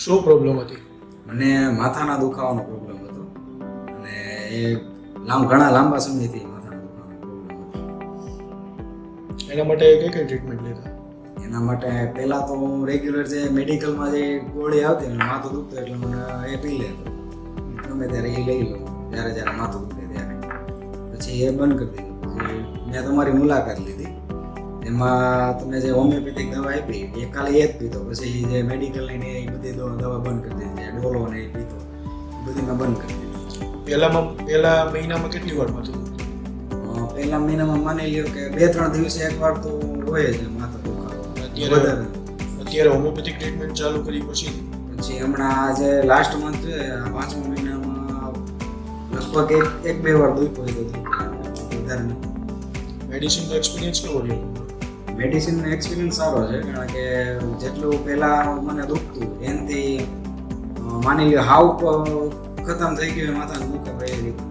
શું પ્રોબ્લેમ હતી? મને માથાના દુખાવાનો પ્રોબ્લેમ હતો અને એ ઘણા લાંબા સમયથી માથાના દુખાવાનો પ્રોબ્લેમ હતો. એના માટે કઈ કઈ ટ્રીટમેન્ટ લીધા? એના માટે પહેલાં તો હું રેગ્યુલર જે મેડિકલમાં જે ગોળી આવતી ને માથું દુખતું એટલે મને એ પી લેતો, ગમે ત્યારે એ લઈ લઉં જ્યારે જ્યારે માથું દુખે ત્યારે. પછી એ બંધ કરી દીધું. પછી મેં તમારી મુલાકાત લીધી, એમાં તમે જે હોમિયોપેથિક દવા આપી એ ખાલી એ જ પીતો, પછી જે મેડિકલની ને એ બધી દવા બંધ કરી દીધી, ડોલો ને એ પીતો, એ બધી મેં બંધ કરી દીધી. પહેલા મહિનામાં કેટલી વાર માથું દુખતું? પહેલા મહિનામાં માની લ્યો કે 2-3 દિવસે એકવાર તો હોય જ માથું દુખાવો. અત્યારે હોમિયોપેથિક ટ્રીટમેન્ટ ચાલુ કરી પછી હમણાં જે લાસ્ટ મંથ છે આ 5મા મહિનામાં લગભગ 1-2 વાર દુખ્યું હોય તો વધારે નહીં. મેડિસિનનો એક્સપિરિયન્સ કેવો રહ્યો? મેડિસિનનો એક્સપિરિયન્સ સારો છે, કારણ કે જેટલું પહેલાં મને દુખતું એનાથી માની લ્યો હાવ ખતમ થઈ ગયું માથાનું દુખાવો એ રીતે.